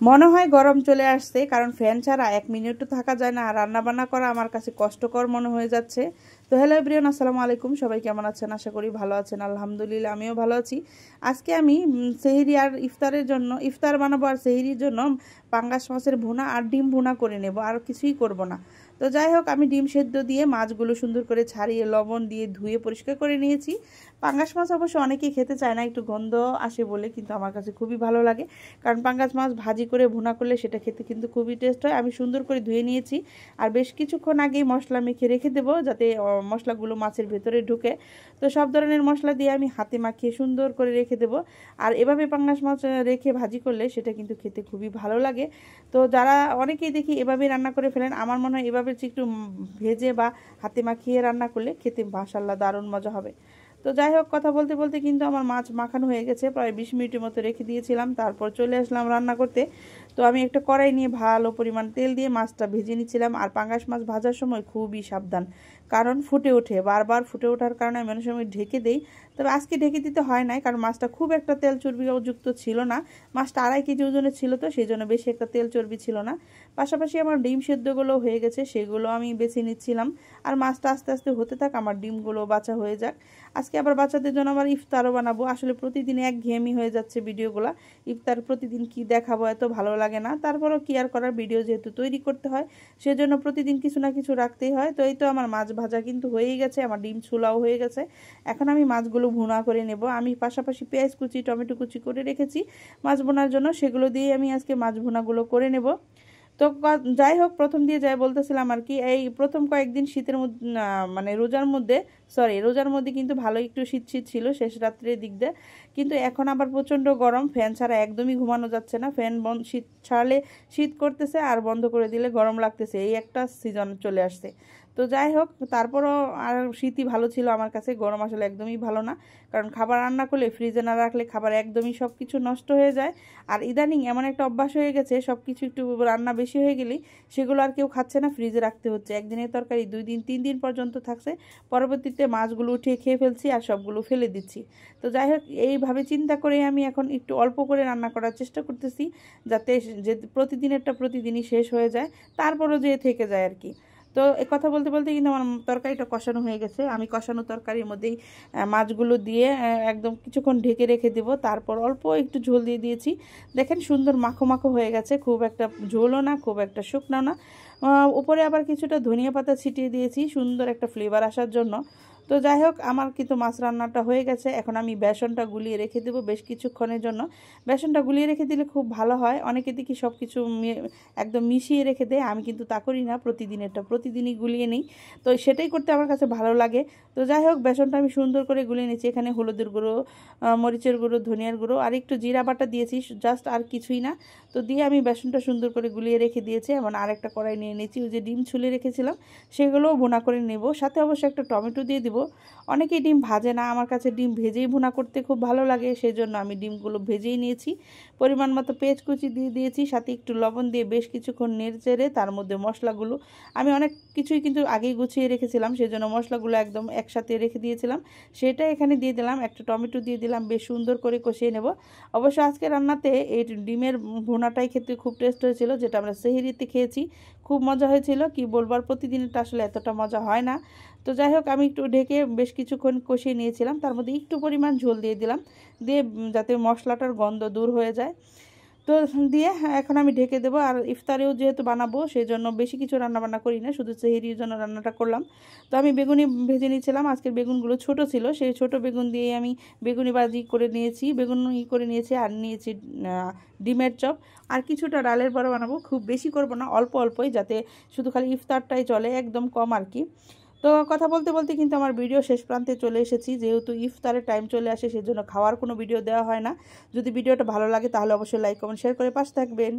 মনে হয় গরম চলে আসছে, কারণ ফ্যান ছাড়া 1 মিনিটও থাকা যায় না। আর রান্নাবান্না করা আমার কাছে কষ্টকর মনে হয়ে যাচ্ছে। তো হ্যালো এভরিওয়ান, আসসালামু আলাইকুম। সবাই কেমন আছেন? আশা করি ভালো আছেন। আলহামদুলিল্লাহ আমিও ভালো আছি। আজকে আমি সেহরি আর ইফতারের জন্য ইফতার বানাবো, আর সেহরির জন্য পাঙ্গাস মাছের ভুনা আর ডিম ভুনা করে নেব, আর কিছুই করব না। তো যাই হোক, আমি ডিম সেদ্ধ দিয়ে মাছগুলো সুন্দর করে ছাড়িয়ে লবণ দিয়ে ধুয়ে পরিষ্কার করে নিয়েছি। পাঙ্গাস মাছ অবশ্য অনেকেই খেতে চায় না, একটু গন্ধ আসে বলে, কিন্তু আমার কাছে খুবই ভালো লাগে। কারণ পাঙ্গাস মাছ ভাজি করে ভুনা করলে সেটা খেতে কিন্তু খুবই টেস্ট হয়। আমি সুন্দর করে ধুয়ে নিয়েছি, আর বেশ কিছুক্ষণ আগেই মশলা মেখে রেখে দেবো, যাতে মশলাগুলো মাছের ভেতরে ঢুকে। তো সব ধরনের মশলা দিয়ে আমি হাতে মাখিয়ে সুন্দর করে রেখে দেবো। আর এভাবে পাঙ্গাস মাছ রেখে ভাজি করলে সেটা কিন্তু খেতে খুবই ভালো লাগে। তো যারা অনেকেই দেখি এভাবেই রান্না করে ফেলেন, আমার মনে হয় এভাবে একটু ভেজে বা হাতে মাখিয়ে রান্না করলে খেতে মাশাআল্লাহ দারুণ মজা হবে। তো যাই হোক, কথা বলতে বলতে কিন্তু আমার মাছ মাখানো হয়ে গেছে, প্রায় 20 মিনিটের মতো রেখে দিয়েছিলাম। তারপর চলে আসলাম রান্না করতে। তো আমি একটা কড়াই নিয়ে ভালো পরিমাণ তেল দিয়ে মাছটা ভেজে নিচ্ছিলাম। আর পাঙ্গাস মাছ ভাজার সময় খুবই সাবধান, কারণ ফুটে ওঠে, বারবার ফুটে ওঠার কারণে আমি অনেক সময় ঢেকে দেই। তবে আজকে ঢেকে দিতে হয় নাই, কারণ মাছটা খুব একটা তেল চর্বিযুক্ত ছিল না। মাছটা 2.5 কেজি ওজনের ছিল, তো সেই জন্য বেশি একটা তেল চর্বি ছিল না। পাশাপাশি আমার ডিম সেদ্ধগুলো হয়ে গেছে, সেগুলো আমি বেছে নিচ্ছিলাম। আর মাছটা আস্তে আস্তে হতে থাক, আমার ডিমগুলো বাছা হয়ে যাক। আজকে আবার বাচ্চাদের জন্য আবার ইফতারও বানাবো। আসলে প্রতিদিন একঘেয়েমি হয়ে যাচ্ছে ভিডিওগুলো। ইফতার প্রতিদিন কি দেখাবো, এত ভালো লাগে না। তারপরও কি আর করার, ভিডিও যেহেতু তৈরি করতে হয়, সেজন্য প্রতিদিন কিছু না কিছু রাখতেই হয়। তো এই তো আমার মাছ ভাজা কিন্তু হয়েই গেছে, আমার ডিম ছোলাও হয়ে গেছে। এখন আমি মাছগুলো ভুনা করে নেব। আমি পাশাপাশি পেঁয়াজ কুচি, টমেটো কুচি করে রেখেছি মাছ ভুনার জন্য, সেগুলো দিয়ে আমি আজকে মাছ ভুনাগুলো করে নেব। তো যাই হোক, প্রথম দিয়ে যাই বলতেছিলাম আর কি, এই প্রথম কয়েকদিন শীতের মধ্যে, মানে রোজার মধ্যে কিন্তু ভালো একটু শীত শীত ছিল শেষ রাত্রের দিক দিয়ে। কিন্তু এখন আবার প্রচণ্ড গরম, ফ্যান ছাড়া একদমই ঘুমানো যাচ্ছে না। ফ্যান বন্ধ, শীত ছাড়লে শীত করতেছে, আর বন্ধ করে দিলে গরম লাগতেছে। এই একটা সিজন চলে আসছে। তো যাই হোক, তারপরও আর শীতই ভালো ছিল আমার কাছে, গরম আসলে একদমই ভালো না। কারণ খাবার রান্না করলে ফ্রিজে না রাখলে খাবার একদমই সব কিছু নষ্ট হয়ে যায়। আর ইদানিং এমন একটা অভ্যাস হয়ে গেছে, সব কিছু একটু রান্না বেশি হয়ে গেলেই সেগুলো আর কেউ খাচ্ছে না, ফ্রিজে রাখতে হচ্ছে। একদিনের তরকারি 2 দিন 3 দিন পর্যন্ত থাকছে, পরবর্তীতে মাছগুলো উঠিয়ে খেয়ে ফেলছি আর সবগুলো ফেলে দিচ্ছি। তো যাই হোক, এইভাবে চিন্তা করে আমি এখন একটু অল্প করে রান্না করার চেষ্টা করতেছি, যাতে যে প্রতিদিনেরটা প্রতিদিনই শেষ হয়ে যায়, তারপরও যে থেকে যায় আর কি। তো এই কথা বলতে বলতে কিন্তু আমার তরকারিটা কষানো হয়ে গেছে। আমি কষানো তরকারির মধ্যেই মাছগুলো দিয়ে একদম কিছুক্ষণ ঢেকে রেখে দেবো। তারপর অল্প একটু ঝোল দিয়ে দিয়েছি। দেখেন সুন্দর মাখো মাখো হয়ে গেছে, খুব একটা ঝোলও না, খুব একটা শুকনো না। উপরে আবার কিছুটা ধনিয়া পাতা ছিটিয়ে দিয়েছি সুন্দর একটা ফ্লেভার আসার জন্য। তো যাই হোক, আমার কিন্তু মাছ রান্নাটা হয়ে গেছে। এখন আমি বেসনটা গুলিয়ে রেখে দেবো বেশ কিছুক্ষণের জন্য। বেসনটা গুলিয়ে রেখে দিলে খুব ভালো হয়। অনেকে দেখি সব কিছু একদম মিশিয়ে রেখে দেয়, আমি কিন্তু তা করি না, প্রতিদিনই গুলিয়ে নিই। তো সেটাই করতে আমার কাছে ভালো লাগে। তো যাই হোক, বেসনটা আমি সুন্দর করে গুলিয়ে নিচ্ছি। এখানে হলুদের গুঁড়ো, মরিচের গুঁড়ো, ধনিয়ার গুঁড়ো আর একটু জিরা বাটা দিয়েছি, জাস্ট, আর কিছুই না। তো দিয়ে আমি বেসনটা সুন্দর করে গুলিয়ে রেখে দিয়েছি। এমন আরেকটা কড়াই নিয়ে নিয়েছি, ওই যে ডিম ছুলে রেখেছিলাম সেগুলোও ভুনা করে নেব। সাথে অবশ্যই একটা টমেটো দিয়ে দিব। অনেকেই ডিম ভাজে না, আমার কাছে ডিম ভেজেই ভুনা করতে খুব ভালো লাগে, সেই জন্য আমি ডিমগুলো ভেজেই নিয়েছি। পরিমাণ মতো পেঁয়াজ কুচি দিয়ে দিয়েছি, সাথে একটু লবণ দিয়ে বেশ কিছুক্ষণ নেড়ে চেড়ে তার মধ্যে মশলাগুলো, আমি অনেক কিছুই কিন্তু আগেই গুছিয়ে রেখেছিলাম, সেই জন্য মশলাগুলো একদম একসাথে রেখে দিয়েছিলাম, সেটা এখানে দিয়ে দিলাম। একটা টমেটো দিয়ে দিলাম, বেশ সুন্দর করে কষিয়ে নেব। অবশ্য আজকে রান্নাতে এই ডিমের ভুনাটাই খেতে খুব টেস্ট হয়েছিল, যেটা আমরা সেহরিতে খেয়েছি, খুব মজা হয়েছিল। কি বলবার, প্রতিদিনটা আসলে এতটা মজা হয় না। তো যাই হোক, আমি একটু ঢেকে বেশ কিছুক্ষণ কষিয়ে নিয়েছিলাম, তার মধ্যে একটু পরিমাণ ঝোল দিয়ে দিলাম, দিয়ে যাতে মশলাটার গন্ধ দূর হয়ে যায়। তো দিয়ে এখন আমি ঢেকে দেবো। আর ইফতারেও যেহেতু বানাবো, সেই জন্য বেশি কিছু রান্নাবান্না করি না, শুধু সেহরির জন্য রান্নাটা করলাম। তো আমি বেগুনি ভেজে নিয়েছিলাম, আজকের বেগুনগুলো ছোট ছিল, সেই ছোট বেগুন দিয়ে আমি বেগুনি ভাজি করে নিয়েছি, করে নিয়েছি। আর নিয়েছি ডিমের চপ, আর কিছুটা ডালের বড়া বানাবো। খুব বেশি করব না, অল্প অল্পই, যাতে শুধু খালি ইফতারটাই চলে, একদম কম আর কি। তো কথা বলতে বলতে কিন্তু আমার ভিডিও শেষ প্রান্তে চলে এসেছি। যেহেতু ইফতারের টাইম চলে আসে, সেজন্য খাওয়ার কোনো ভিডিও দেওয়া হয় না। যদি ভিডিওটা ভালো লাগে তাহলে অবশ্যই লাইক কমেন্ট শেয়ার করে পাশে থাকবেন।